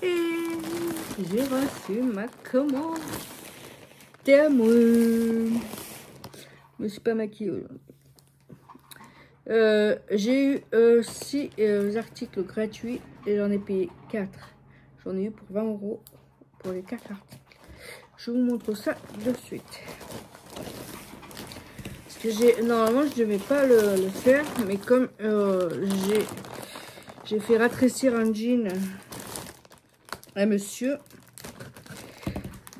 Et j'ai reçu ma commande d'amour. Je me suis pas maquillée aujourd'hui. J'ai eu 6 articles gratuits et j'en ai payé 4. J'en ai eu pour 20 € pour les 4 articles. Je vous montre ça de suite. Parce que normalement je devais pas le faire, mais comme j'ai fait rétrécir un jean à monsieur.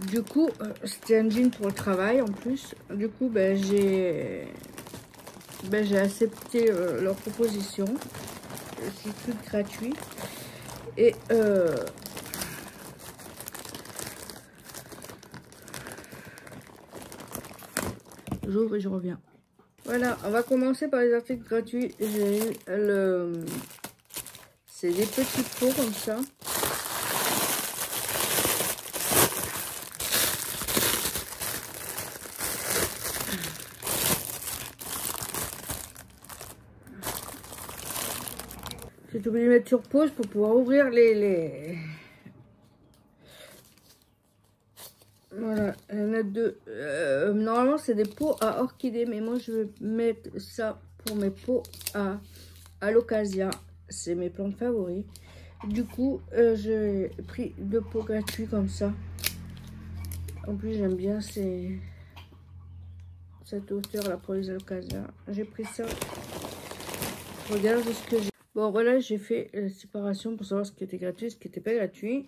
Du coup, c'était un jean pour le travail en plus. Du coup, j'ai accepté leur proposition. C'est tout gratuit. Et j'ouvre et je reviens. Voilà, on va commencer par les articles gratuits. J'ai eu c'est des petits pots comme ça. J'ai oublié de mettre sur pause pour pouvoir ouvrir les... Voilà, il y en a 2. Normalement, c'est des pots à orchidées, mais moi, je vais mettre ça pour mes pots à l'occasion. C'est mes plantes favoris. Du coup, j'ai pris 2 pots gratuits comme ça. En plus, j'aime bien cette hauteur là pour les occasions. J'ai pris ça. Regarde ce que j'ai. Bon, voilà, j'ai fait la séparation pour savoir ce qui était gratuit, ce qui n'était pas gratuit.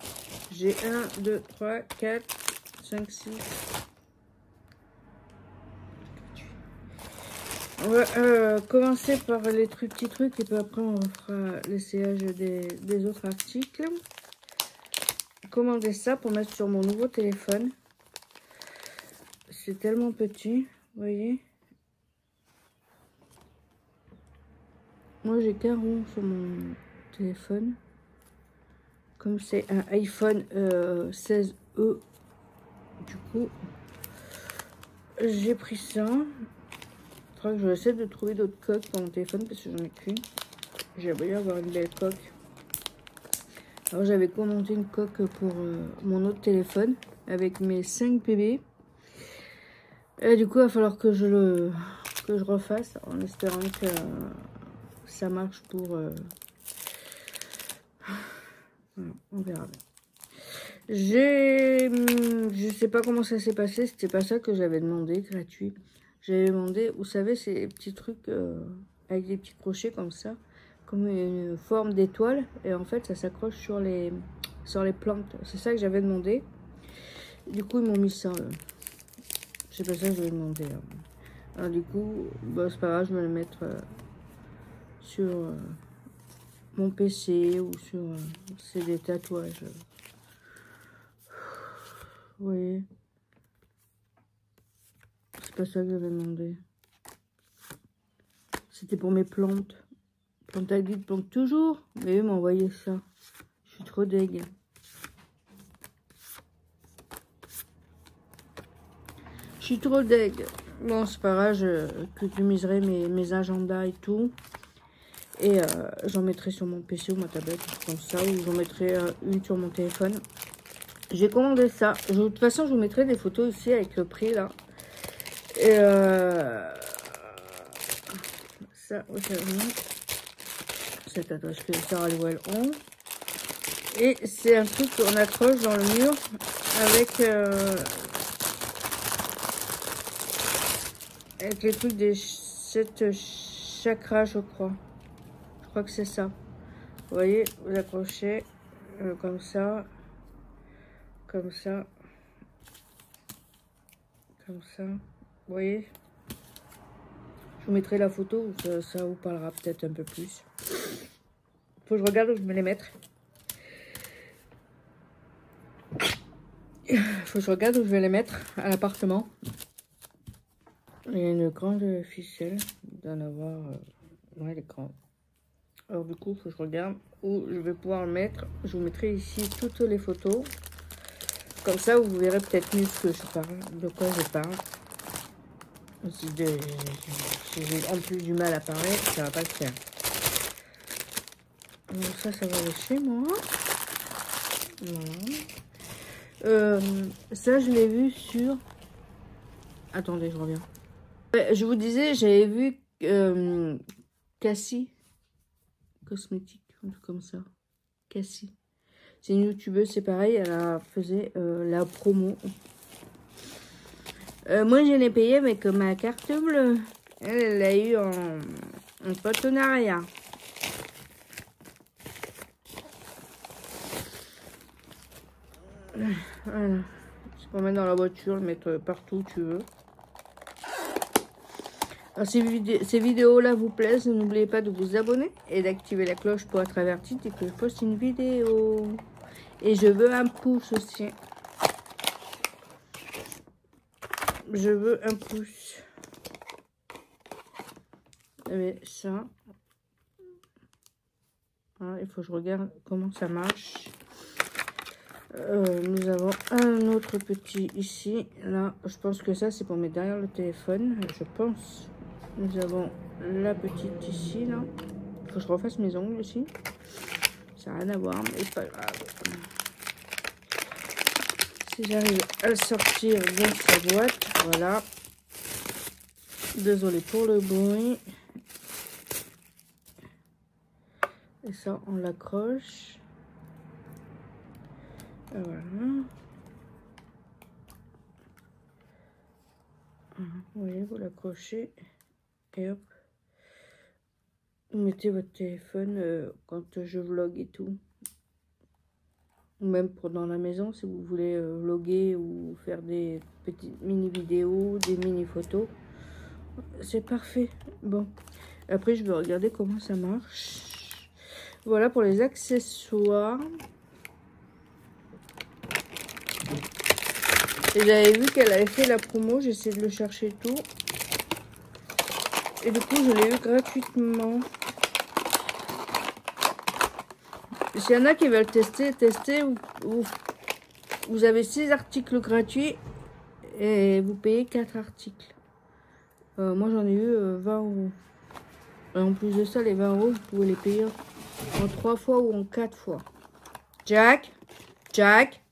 J'ai 1, 2, 3, 4, 5, 6. On va commencer par les petits trucs et puis après on fera l'essayage des autres articles. Commander ça pour mettre sur mon nouveau téléphone. C'est tellement petit, vous voyez. Moi j'ai qu'un rond sur mon téléphone. Comme c'est un iPhone 16e, du coup j'ai pris ça. Je crois que je vais essayer de trouver d'autres coques pour mon téléphone parce que j'en ai qu'une. J'aimerais bien avoir une belle coque. Alors j'avais commandé une coque pour mon autre téléphone avec mes 5 bébés. Et du coup il va falloir que je refasse en espérant que ça marche pour... Voilà, on verra bien. Je sais pas comment ça s'est passé, c'était pas ça que j'avais demandé, gratuit. J'avais demandé, vous savez, ces petits trucs avec des petits crochets comme ça, comme une forme d'étoile, et en fait ça s'accroche sur les plantes. C'est ça que j'avais demandé. Du coup ils m'ont mis ça. C'est pas ça que j'avais demandé. Là. Alors du coup, c'est pas grave, je vais le mettre sur mon PC ou sur... c'est des tatouages. Vous voyez, c'est pas ça que j'avais demandé. C'était pour mes plantes. Plantes à guide, plantes toujours. Mais eux m'ont envoyé ça. Je suis trop deg. Je suis trop deg. Bon, c'est pas grave, je customiserai mes agendas et tout. Et j'en mettrai sur mon PC ou ma tablette, comme ça. Ou j'en mettrai une sur mon téléphone. J'ai commandé ça. De toute façon, je vous mettrai des photos ici avec le prix, là. Et ça, cette tatouage que Sarah Lewell ont. Et c'est un truc qu'on accroche dans le mur avec les trucs des 7 chakras, je crois. Je crois que c'est ça. Vous voyez, vous accrochez comme ça. Comme ça. Comme ça. Vous voyez? Je vous mettrai la photo, ça vous parlera peut-être un peu plus. Faut que je regarde où je vais les mettre. Faut que je regarde où je vais les mettre à l'appartement. Il y a une grande ficelle. Il doit en avoir... ouais, elle est grande. Alors du coup, faut que je regarde où je vais pouvoir le mettre. Je vous mettrai ici toutes les photos. Comme ça, vous verrez peut-être mieux ce que je parle, de quoi je parle. Si j'ai en plus du mal à parler, ça va pas le faire. Donc ça va aller chez moi. Voilà. Ça, je l'ai vu sur... Attendez, je reviens. Je vous disais, j'avais vu Cassie Cosmétique, un truc comme ça. Cassie. C'est une youtubeuse, c'est pareil, elle a faisait la promo. Moi, je l'ai payé avec ma carte bleue. Elle l'a eu en partenariat. Voilà. Tu peux mettre dans la voiture, le mettre partout où tu veux. Alors, ces vidéos-là vous plaisent, n'oubliez pas de vous abonner et d'activer la cloche pour être averti dès que je poste une vidéo. Et je veux un pouce aussi. Je veux un pouce. Mais ça... Voilà, il faut que je regarde comment ça marche. Nous avons un autre petit ici. Là, je pense que ça, c'est pour mettre derrière le téléphone. Je pense. Nous avons la petite ici, là. Il faut que je refasse mes ongles aussi. Ça n'a rien à voir, mais c'est pas grave. Si j'arrive à le sortir dans sa boîte, voilà. Désolée pour le bruit. Et ça, on l'accroche. Voilà. Vous voyez, vous l'accrochez. Et hop. Vous mettez votre téléphone quand je vlog et tout. Ou même dans la maison, si vous voulez vlogger ou faire des petites mini-vidéos, des mini-photos. C'est parfait. Bon. Après, je vais regarder comment ça marche. Voilà pour les accessoires. Et j'avais vu qu'elle avait fait la promo. J'essaie de le chercher tout. Et du coup, je l'ai eu gratuitement. S'il y en a qui veulent tester, vous avez 6 articles gratuits et vous payez 4 articles. Moi, j'en ai eu 20 €. Et en plus de ça, les 20 €, vous pouvez les payer en 3 fois ou en 4 fois. Jack, Jack,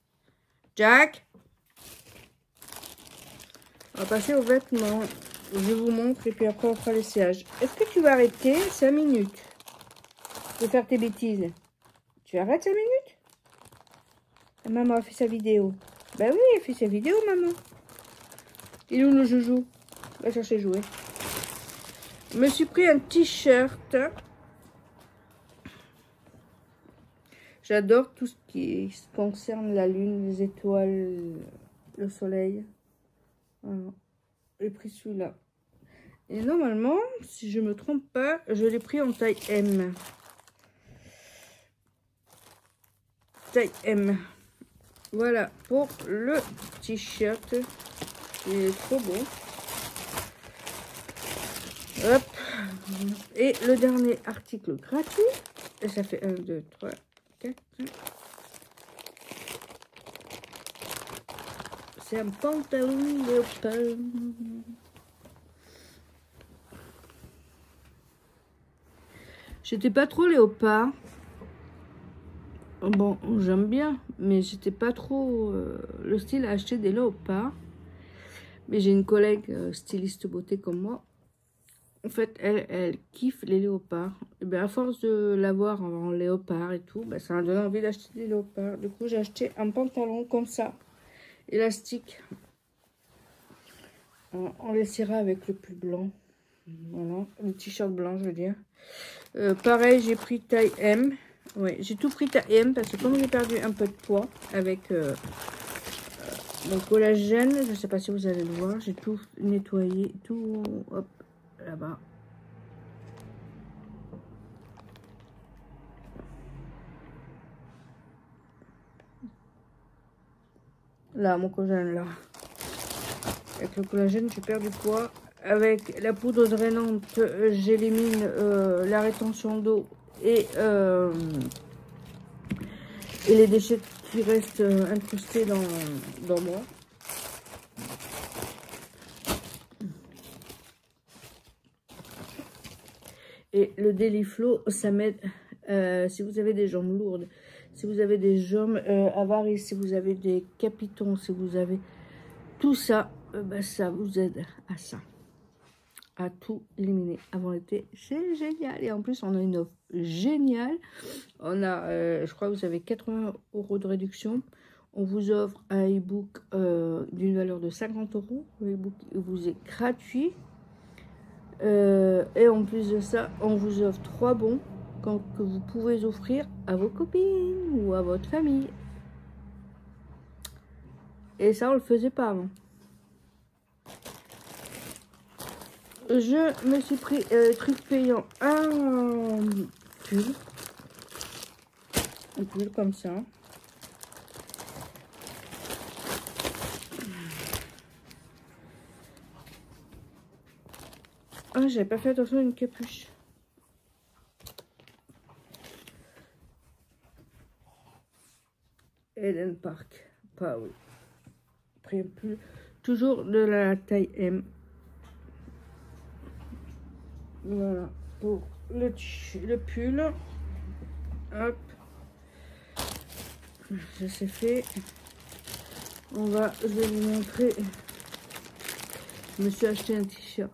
Jack. On va passer aux vêtements. Je vous montre et puis après on fera l'essayage. Est-ce que tu vas arrêter 5 minutes de faire tes bêtises? Tu arrêtes 5 minutes? Maman a fait sa vidéo. Ben oui, elle fait sa vidéo, maman. Il est où le joujou? Va chercher jouer. Je me suis pris un t-shirt. J'adore tout ce qui concerne la lune, les étoiles, le soleil. Voilà. J'ai pris celui-là. Et normalement, si je me trompe pas, je l'ai pris en taille M. Taille M. Voilà pour le t-shirt. Il est trop beau. Hop. Et le dernier article gratuit. Et ça fait 1, 2, 3, 4. C'est un pantalon léopard. J'étais pas trop léopard. Bon, j'aime bien, mais j'étais pas trop le style à acheter des léopards. Mais j'ai une collègue styliste beauté comme moi. En fait, elle kiffe les léopards. Et bien, à force de l'avoir en léopard et tout, ben, ça m'a donné envie d'acheter des léopards. Du coup, j'ai acheté un pantalon comme ça, élastique. On l'essaiera avec le pull blanc. Voilà, le t-shirt blanc, je veux dire. Pareil, j'ai pris taille M. Oui, j'ai tout pris taille M parce que comme j'ai perdu un peu de poids avec mon collagène, je ne sais pas si vous allez le voir, j'ai tout nettoyé, tout, hop, là-bas. Là, mon collagène, là. Avec le collagène, je perds du poids. Avec la poudre drainante, j'élimine la rétention d'eau et les déchets qui restent incrustés dans moi. Et le Daily Flow, ça m'aide si vous avez des jambes lourdes. Si vous avez des jambes avarices, si vous avez des capitons, si vous avez tout ça, ben, ça vous aide à ça. À tout éliminer avant l'été. C'est génial. Et en plus, on a une offre géniale. On a, je crois que vous avez 80 € de réduction. On vous offre un e-book d'une valeur de 50 €. Le e-book vous est gratuit. Et en plus de ça, on vous offre 3 bons que vous pouvez offrir à vos copines ou à votre famille. Et ça, on le faisait pas avant. Je me suis pris truc payant, un pull comme ça. Ah, j'avais pas fait attention à une capuche. Eden Park, pas oui. Pris un pull, toujours de la taille M. Voilà, pour le pull. Hop. Ça c'est fait. Je vais vous montrer. Je me suis acheté un t-shirt.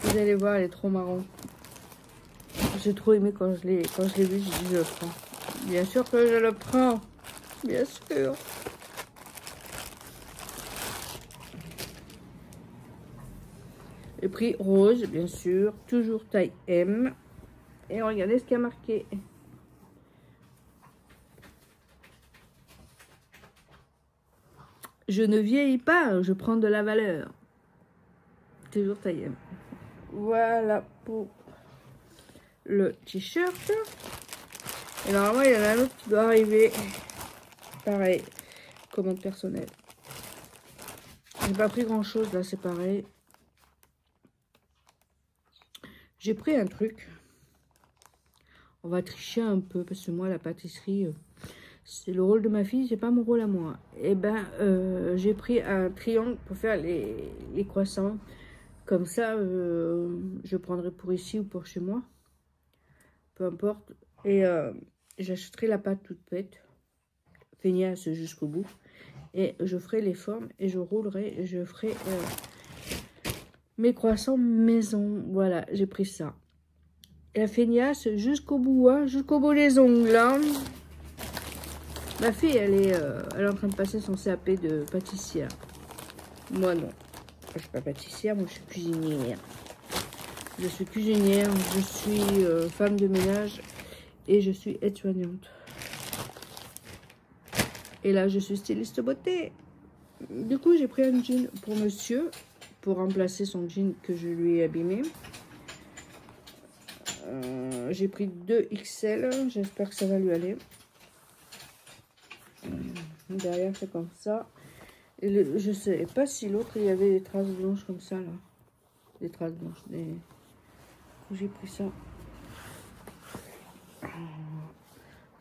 Vous allez voir, elle est trop marrant. J'ai trop aimé quand je l'ai vu, j'ai dit je le prends. Bien sûr que je le prends. Bien sûr. Le prix rose, bien sûr. Toujours taille M. Et regardez ce qu'il y a marqué. Je ne vieillis pas, je prends de la valeur. Toujours taille M. Voilà pour le t-shirt. Et normalement, il y en a un autre qui doit arriver. Pareil, commande personnelle. J'ai pas pris grand chose là, c'est pareil. J'ai pris un truc. On va tricher un peu parce que moi, la pâtisserie, c'est le rôle de ma fille, c'est pas mon rôle à moi. Et ben, j'ai pris un triangle pour faire les croissants. Comme ça, je prendrai pour ici ou pour chez moi. Peu importe. Et j'achèterai la pâte toute faite. Feignasse jusqu'au bout. Et je ferai les formes et je roulerai. Et je ferai mes croissants maison. Voilà, j'ai pris ça. Et la feignasse jusqu'au bout, hein, jusqu'au bout des ongles. Hein. Ma fille, elle est en train de passer son CAP de pâtissière. Moi, non. Je ne suis pas pâtissière, moi, je suis cuisinière. Je suis cuisinière, je suis femme de ménage et je suis aide-soignante. Et là, je suis styliste beauté. Du coup, j'ai pris un jean pour monsieur, pour remplacer son jean que je lui ai abîmé. J'ai pris 2 XL, j'espère que ça va lui aller. Derrière, c'est comme ça. Et je sais pas si l'autre, il y avait des traces blanches comme ça, là. Des traces blanches. J'ai pris ça.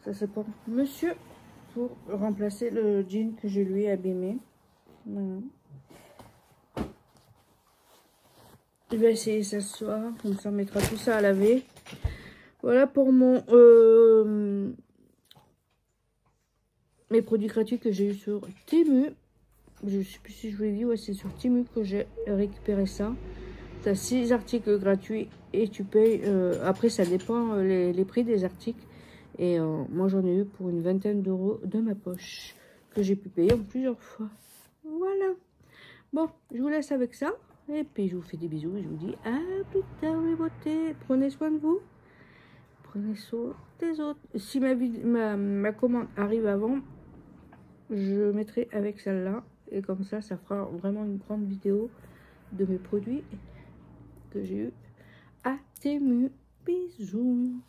Ça, c'est pour monsieur, pour remplacer le jean que je lui ai abîmé. Voilà. Je vais essayer ce soir, comme ça on mettra tout ça à laver. Voilà pour mon mes produits gratuits que j'ai eu sur Temu. Je sais plus si je vous l'ai dit, ouais, c'est sur Temu que j'ai récupéré ça. Tu as 6 articles gratuits et tu payes. Après, ça dépend les prix des articles. Et moi, j'en ai eu pour une vingtaine d'euros de ma poche que j'ai pu payer en plusieurs fois. Voilà. Bon, je vous laisse avec ça. Et puis, je vous fais des bisous et je vous dis à plus tard, les beautés. Prenez soin de vous. Prenez soin des autres. Si ma commande arrive avant, je mettrai avec celle-là. Et comme ça fera vraiment une grande vidéo de mes produits que j'ai eu à Temu. Bisous.